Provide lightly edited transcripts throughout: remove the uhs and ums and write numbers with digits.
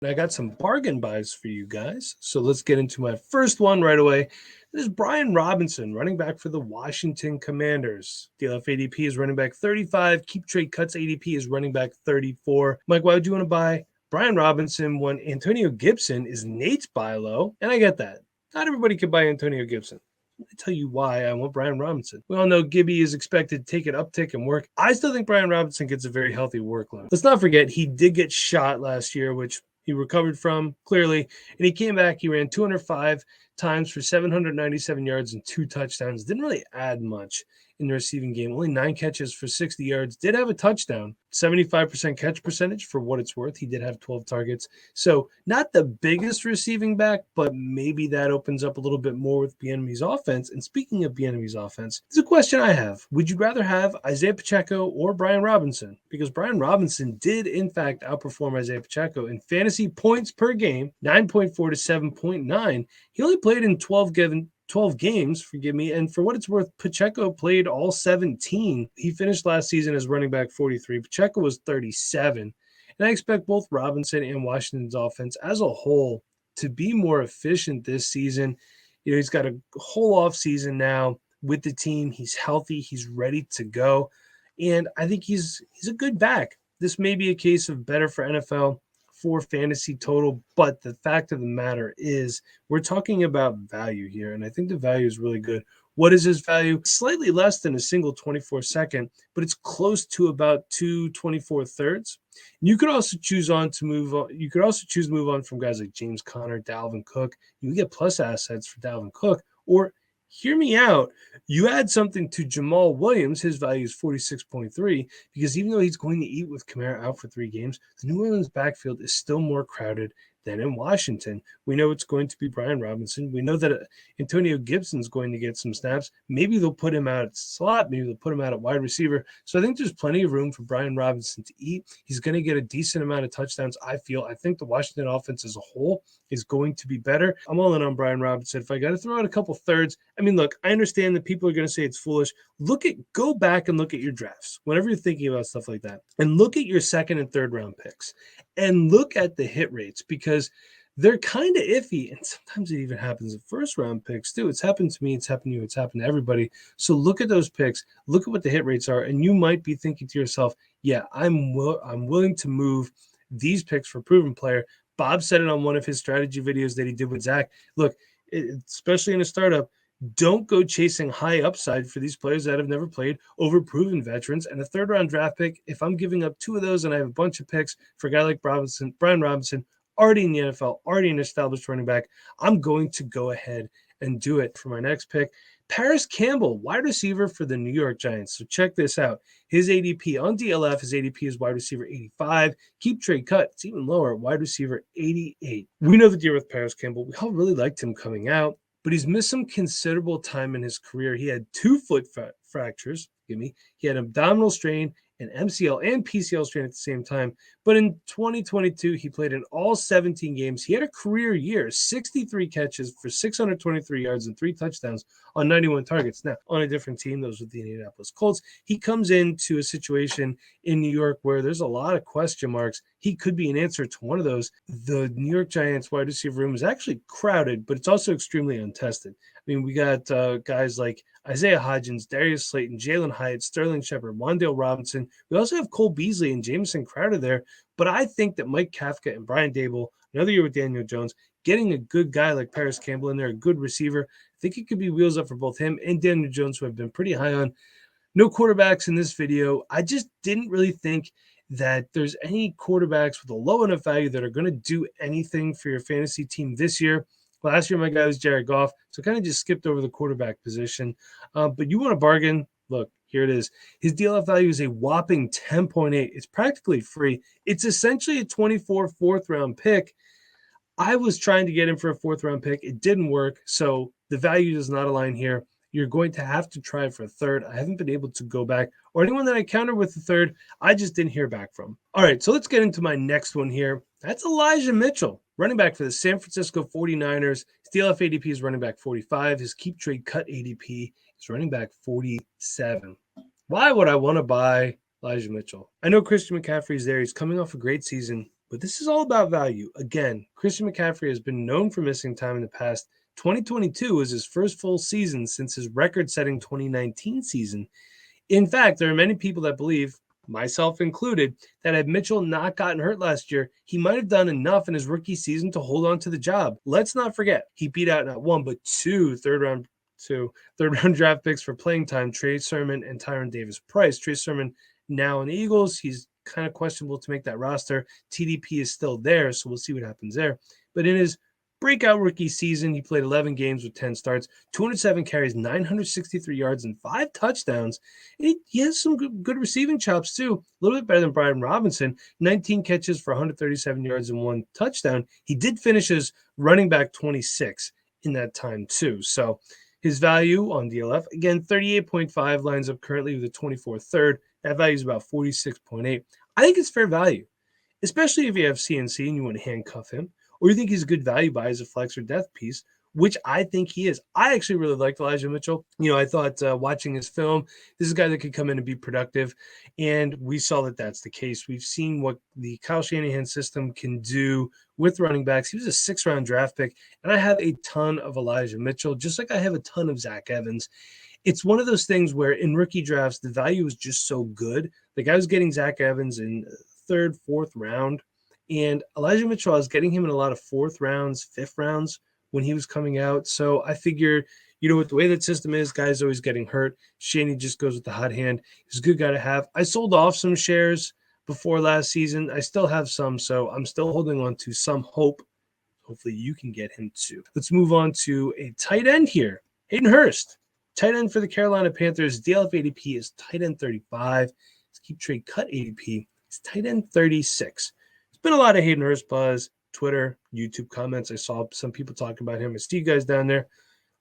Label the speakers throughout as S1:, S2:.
S1: And I got some bargain buys for you guys. So let's get into my first one right away. This is Brian Robinson, running back for the Washington Commanders. DLF ADP is running back 35. Keep Trade Cuts ADP is running back 34. Mike, why would you want to buy Brian Robinson when Antonio Gibson is Nate's buy low? And I get that. Not everybody can buy Antonio Gibson. Let me tell you why I want Brian Robinson. We all know Gibby is expected to take an uptick and work. I still think Brian Robinson gets a very healthy workload. Let's not forget, he did get shot last year, which he recovered from clearly, and he came back. He ran 205 times for 797 yards and 2 touchdowns. Didn't really add much in the receiving game. Only 9 catches for 60 yards. Did have a touchdown. 75% catch percentage for what it's worth. He did have 12 targets. So not the biggest receiving back, but maybe that opens up a little bit more with Bieniemy's offense. And speaking of Bieniemy's offense, it's a question I have. Would you rather have Isaiah Pacheco or Brian Robinson? Because Brian Robinson did, in fact, outperform Isaiah Pacheco in fantasy points per game, 9.4 to 7.9. He only played in 12 games, and for what it's worth, Pacheco played all 17. He finished last season as running back 43. Pacheco was 37. And I expect both Robinson and Washington's offense as a whole to be more efficient this season. He's got a whole off season now with the team. He's healthy. He's ready to go. And I think he's a good back. This may be a case of better for NFL for fantasy total, but the fact of the matter is we're talking about value here, and I think the value is really good. What is his value? Slightly less than a single 24-second, but it's close to about 2 24/3. You could also choose to move on from guys like James Conner, Dalvin Cook. You get plus assets for Dalvin Cook, or hear me out. You add something to Jamal Williams. His value is 46.3 because even though he's going to eat with Kamara out for 3 games, the New Orleans backfield is still more crowded than in Washington. We know it's going to be Brian Robinson. We know that Antonio Gibson's going to get some snaps. Maybe they'll put him out at slot. Maybe they'll put him out at wide receiver. So I think there's plenty of room for Brian Robinson to eat. He's going to get a decent amount of touchdowns, I feel. I think the Washington offense as a whole is going to be better. I'm all in on Brian Robinson. If I got to throw out a couple thirds, I mean, look, I understand that people are going to say it's foolish. Go back and look at your drafts whenever you're thinking about stuff like that, and look at your second and third round picks and look at the hit rates because they're kind of iffy. And sometimes it even happens in first round picks too. It's happened to me. It's happened to you. It's happened to everybody. So look at those picks, look at what the hit rates are. And you might be thinking to yourself, yeah, I'm willing to move these picks for proven player. Bob said it on one of his strategy videos that he did with Zach. Look, especially in a startup, don't go chasing high upside for these players that have never played over proven veterans. And a third round draft pick, if I'm giving up 2 of those and I have a bunch of picks for a guy like Brian Robinson, already in the NFL, already an established running back, I'm going to go ahead and do it. For my next pick, Paris Campbell, wide receiver for the New York Giants. So check this out. His ADP on DLF, his ADP is wide receiver 85. Keep Trade Cut, it's even lower, wide receiver 88. We know the deal with Paris Campbell. We all really liked him coming out, but he's missed some considerable time in his career. He had 2 foot fractures. He had abdominal strain, an MCL and PCL strain at the same time. But in 2022, he played in all 17 games. He had a career year, 63 catches for 623 yards and 3 touchdowns on 91 targets. Now, on a different team, those with the Indianapolis Colts, he comes into a situation in New York where there's a lot of question marks. He could be an answer to one of those. The New York Giants wide receiver room is actually crowded, but it's also extremely untested. I mean, we got guys like Isaiah Hodgins, Darius Slayton, Jalen Hyatt, Sterling Shepard, Wan'Dale Robinson. We also have Cole Beasley and Jamison Crowder there. But I think that Mike Kafka and Brian Dable, another year with Daniel Jones, getting a good guy like Paris Campbell in there, a good receiver, I think it could be wheels up for both him and Daniel Jones, who I've been pretty high on. No quarterbacks in this video. I just didn't really think that there's any quarterbacks with a low enough value that are going to do anything for your fantasy team this year. Last year, my guy was Jared Goff, so kind of just skipped over the quarterback position. But you want a bargain? Look, here it is. His DLF value is a whopping 10.8. It's practically free. It's essentially a 24 fourth-round pick. I was trying to get him for a fourth-round pick. It didn't work, so the value does not align here. You're going to have to try for a third. I haven't been able to go back, or anyone that I countered with the third, I just didn't hear back from. All right, so let's get into my next one here. That's Elijah Mitchell, running back for the San Francisco 49ers. His DLF ADP is running back 45. His Keep Trade Cut ADP is running back 47. Why would I want to buy Elijah Mitchell? I know Christian McCaffrey's there. He's coming off a great season, But this is all about value. Again, Christian McCaffrey has been known for missing time in the past. 2022 was his first full season since his record-setting 2019 season. In fact, there are many people that believe, myself included, that had Mitchell not gotten hurt last year, he might have done enough in his rookie season to hold on to the job. Let's not forget, he beat out not one, but two third-round draft picks for playing time, Trey Sermon and Tyron Davis-Price. Trey Sermon now in the Eagles. He's kind of questionable to make that roster. TDP is still there, so we'll see what happens there. But in his breakout rookie season, he played 11 games with 10 starts, 207 carries, 963 yards, and 5 touchdowns. And he has some good receiving chops, too. A little bit better than Brian Robinson. 19 catches for 137 yards and 1 touchdown. He did finish as running back 26 in that time, too. So his value on DLF, again, 38.5 lines up currently with a 24th third. That value is about 46.8. I think it's fair value, especially if you have CNC and you want to handcuff him, or you think he's a good value buy as a flex or depth piece, which I think he is. I actually really liked Elijah Mitchell. I thought watching his film, this is a guy that could come in and be productive, and we saw that that's the case. We've seen what the Kyle Shanahan system can do with running backs. He was a 6th-round draft pick, and I have a ton of Elijah Mitchell, just like I have a ton of Zach Evans. It's one of those things where in rookie drafts, the value is just so good. Like I was getting Zach Evans in 3rd, 4th round, and Elijah Mitchell, I was getting him in a lot of 4th rounds, 5th rounds when he was coming out. So I figure, with the way that system is, guys always getting hurt. Shaney just goes with the hot hand. He's a good guy to have. I sold off some shares before last season. I still have some, so I'm still holding on to some hope. Hopefully you can get him too. Let's move on to a tight end here. Hayden Hurst, tight end for the Carolina Panthers. DLF ADP is tight end 35. His keep trade cut ADP is tight end 36. There's been a lot of Hayden Hurst buzz, Twitter, YouTube comments. I saw some people talking about him. I see you guys down there.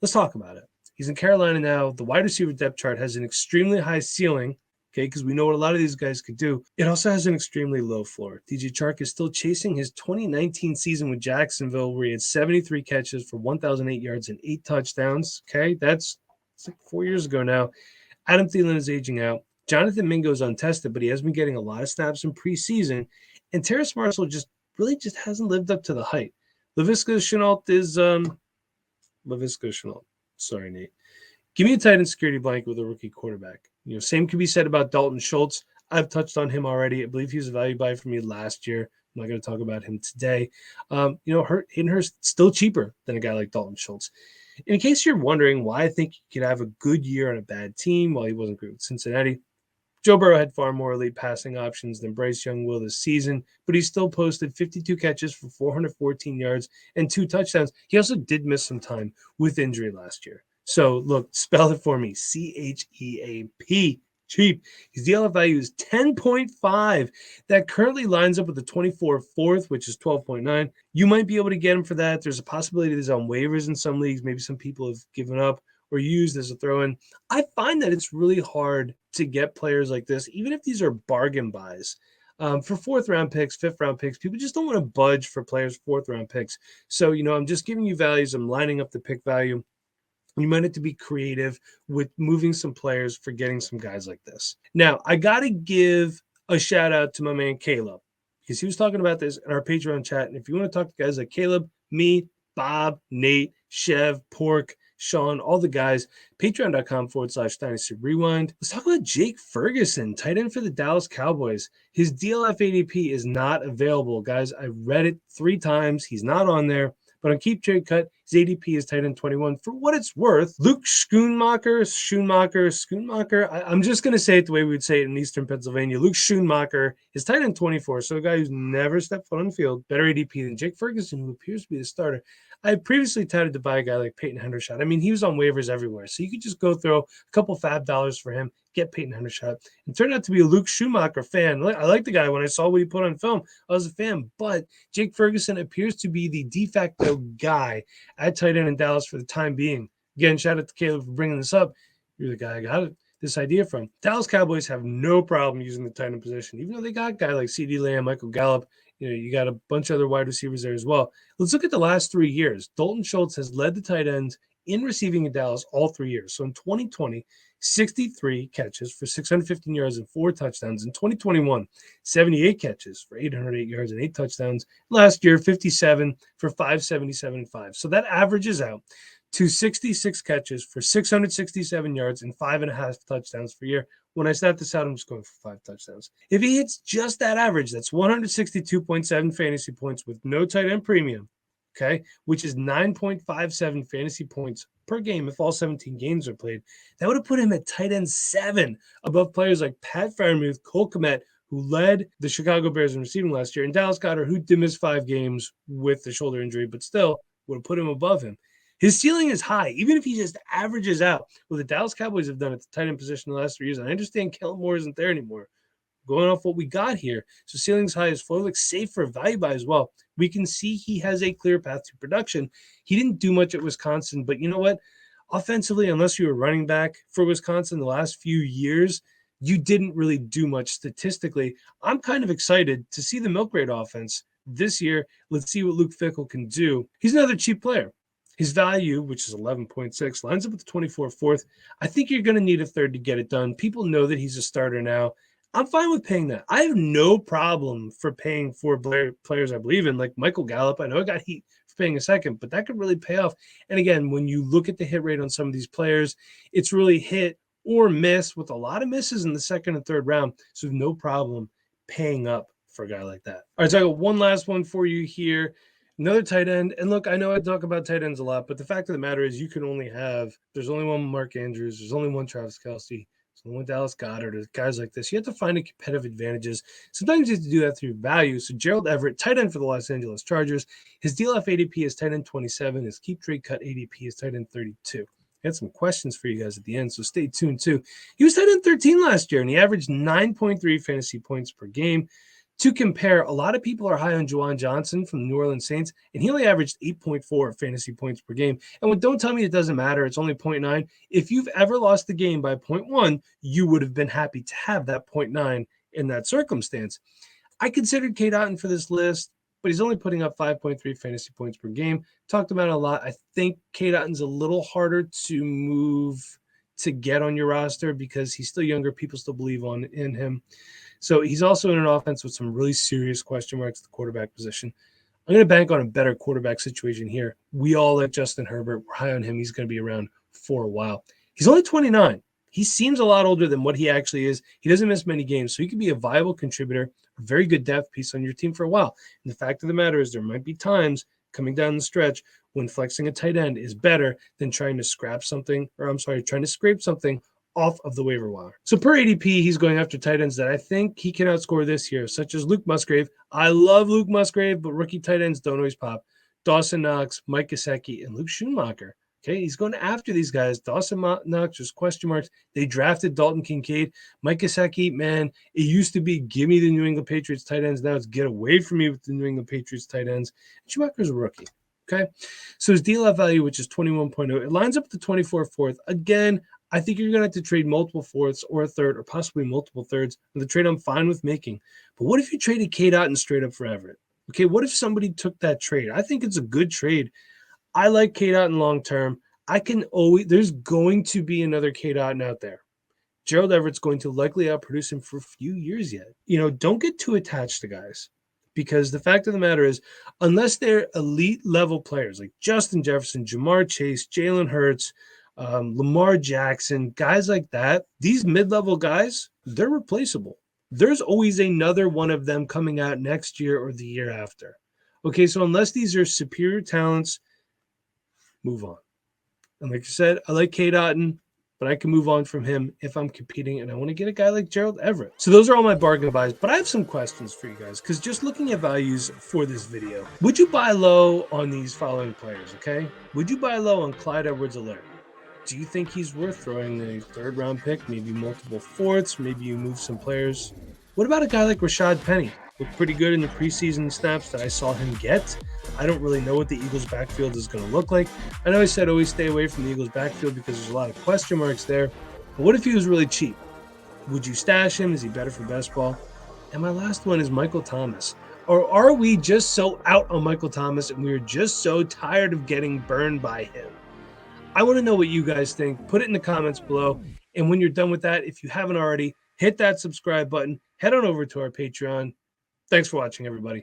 S1: Let's talk about it. He's in Carolina now. The wide receiver depth chart has an extremely high ceiling, okay, because we know what a lot of these guys could do. It also has an extremely low floor. DJ Chark is still chasing his 2019 season with Jacksonville, where he had 73 catches for 1,008 yards and 8 touchdowns. Okay, that's like 4 years ago now. Adam Thielen is aging out. Jonathan Mingo is untested, but he has been getting a lot of snaps in preseason. And Terrace Marshall just hasn't lived up to the hype. Laviska Shenault is Laviska Shenault. Sorry, Nate. Give me a tight end security blanket with a rookie quarterback. Same can be said about Dalton Schultz. I've touched on him already. I believe he was a value buy for me last year. I'm not going to talk about him today. Hayden Hurst still cheaper than a guy like Dalton Schultz. In case you're wondering why I think he could have a good year on a bad team while he wasn't great with Cincinnati, Joe Burrow had far more elite passing options than Bryce Young will this season, but he still posted 52 catches for 414 yards and 2 touchdowns. He also did miss some time with injury last year. So, look, spell it for me, CHEAP, cheap. His DLF value is 10.5. That currently lines up with the 24 fourth, which is 12.9. You might be able to get him for that. There's a possibility that he's on waivers in some leagues. Maybe some people have given up or used as a throw-in. I find that it's really hard to get players like this, even if these are bargain buys. For 4th-round picks, 5th-round picks, people just don't want to budge for players' 4th-round picks. So, I'm just giving you values. I'm lining up the pick value. You might have to be creative with moving some players for getting some guys like this. Now, I got to give a shout out to my man Caleb, because he was talking about this in our Patreon chat. And if you want to talk to guys like Caleb, me, Bob, Nate, Chev, Pork, Sean, all the guys, patreon.com/Dynasty Rewind. Let's talk about Jake Ferguson, tight end for the Dallas Cowboys. His DLF ADP is not available, guys. I read it 3 times. He's not on there. But on Keep Trade Cut, his ADP is tight end 21. For what it's worth, Luke Schoonmaker, I'm just going to say it the way we would say it in Eastern Pennsylvania. Luke Schoonmaker is tight end 24, so a guy who's never stepped foot on the field, better ADP than Jake Ferguson, who appears to be the starter. I previously touted to buy a guy like Peyton Hendershot. I mean, he was on waivers everywhere, so you could just go throw a couple fab dollars for him, get Peyton Hendershot, and turned out to be a Luke Schoonmaker fan. I like the guy. When I saw what he put on film, I was a fan, but Jake Ferguson appears to be the de facto guy at tight end in Dallas for the time being. Again, shout out to Caleb for bringing this up. You're the guy I got this idea from. Dallas Cowboys have no problem using the tight end position, even though they got a guy like CeeDee Lamb, Michael Gallup. You got a bunch of other wide receivers there as well. Let's look at the last 3 years. Dalton Schultz has led the tight ends in receiving in Dallas all 3 years. So in 2020, 63 catches for 615 yards and 4 touchdowns. In 2021, 78 catches for 808 yards and 8 touchdowns. Last year, 57 for 577 and 5. So that averages out to 66 catches for 667 yards and 5.5 touchdowns per year. When I stat this out, I'm just going for 5 touchdowns. If he hits just that average, that's 162.7 fantasy points with no tight end premium, okay, which is 9.57 fantasy points per game if all 17 games are played. That would have put him at tight end 7 above players like Pat Freiermuth, Cole Kmet, who led the Chicago Bears in receiving last year, and Dallas Goedert, who did miss 5 games with the shoulder injury, but still would have put him above him. His ceiling is high, even if he just averages out what the Dallas Cowboys have done at the tight end position the last 3 years. And I understand Kellen Moore isn't there anymore. Going off what we got here, so ceiling's high. His floor looks safe for value buy as well. We can see he has a clear path to production. He didn't do much at Wisconsin, but you know what? Offensively, unless you were running back for Wisconsin the last few years, you didn't really do much statistically. I'm kind of excited to see the milk rate offense this year. Let's see what Luke Fickell can do. He's another cheap player. His value, which is 11.6, lines up with the 24 fourth. I think you're going to need a third to get it done. People know that he's a starter now. I'm fine with paying that. I have no problem for paying for players I believe in, like Michael Gallup. I know I got heat for paying a second, but that could really pay off. And again, when you look at the hit rate on some of these players, it's really hit or miss with a lot of misses in the second and third round. So no problem paying up for a guy like that. All right, so I got one last one for you here. Another tight end. And look, I know I talk about tight ends a lot, but the fact of the matter is there's only one Mark Andrews, there's only one Travis Kelce, there's only one Dallas Goedert, or guys like this. You have to find a competitive advantages. Sometimes you have to do that through value. So Gerald Everett, tight end for the Los Angeles Chargers, his DLF ADP is tight end 27, his keep trade cut ADP is tight end 32. I had some questions for you guys at the end, so stay tuned too. He was tight end 13 last year, and he averaged 9.3 fantasy points per game. To compare, a lot of people are high on Juwan Johnson from the New Orleans Saints, and he only averaged 8.4 fantasy points per game. And don't tell me it doesn't matter. It's only 0.9. If you've ever lost the game by 0.1, you would have been happy to have that 0.9 in that circumstance. I considered Cade Otton for this list, but he's only putting up 5.3 fantasy points per game. Talked about it a lot. I think Cade Otton's a little harder to move to get on your roster because he's still younger. People still believe in him. So he's also in an offense with some really serious question marks at the quarterback position. I'm going to bank on a better quarterback situation here. We all like Justin Herbert. We're high on him. He's going to be around for a while. He's only 29. He seems a lot older than what he actually is. He doesn't miss many games, so he could be a viable contributor, a very good depth piece on your team for a while. And the fact of the matter is there might be times coming down the stretch when flexing a tight end is better than trying to scrape something off of the waiver wire. So per ADP, he's going after tight ends that I think he can outscore this year, such as Luke Musgrave. I love Luke Musgrave, but rookie tight ends don't always pop. Dawson Knox, Mike Gesicki, and Luke Schumacher. Okay, he's going after these guys. Dawson Knox, there's question marks. They drafted Dalton Kincaid. Mike Gesicki, man, it used to be give me the New England Patriots tight ends. Now it's get away from me with the New England Patriots tight ends. Schumacher's a rookie. Okay, so his DLF value, which is 21.0, it lines up to 24 fourth. Again, I think you're going to have to trade multiple fourths or a third or possibly multiple thirds. And the trade I'm fine with making. But what if you traded Cade Otton straight up for Everett? Okay, what if somebody took that trade? I think it's a good trade. I like Cade Otton long term. There's going to be another Cade Otton out there. Gerald Everett's going to likely outproduce him for a few years yet. Don't get too attached to guys. Because the fact of the matter is, unless they're elite level players like Justin Jefferson, Jamar Chase, Jalen Hurts, Lamar Jackson, guys like that, these mid-level guys, they're replaceable. There's always another one of them coming out next year or the year after. Okay, so unless these are superior talents, move on. And like I said, I like Cade Otton, but I can move on from him if I'm competing, and I want to get a guy like Gerald Everett. So those are all my bargain buys, but I have some questions for you guys, because just looking at values for this video, would you buy low on these following players, okay? Would you buy low on Clyde Edwards-Helaire? Do you think he's worth throwing a third-round pick, maybe multiple fourths, maybe you move some players? What about a guy like Rashad Penny? Looked pretty good in the preseason snaps that I saw him get. I don't really know what the Eagles' backfield is going to look like. I know I said always stay away from the Eagles' backfield because there's a lot of question marks there. But what if he was really cheap? Would you stash him? Is he better for best ball? And my last one is Michael Thomas. Or are we just so out on Michael Thomas and we're just so tired of getting burned by him? I want to know what you guys think. Put it in the comments below. And when you're done with that, if you haven't already, hit that subscribe button. Head on over to our Patreon. Thanks for watching, everybody.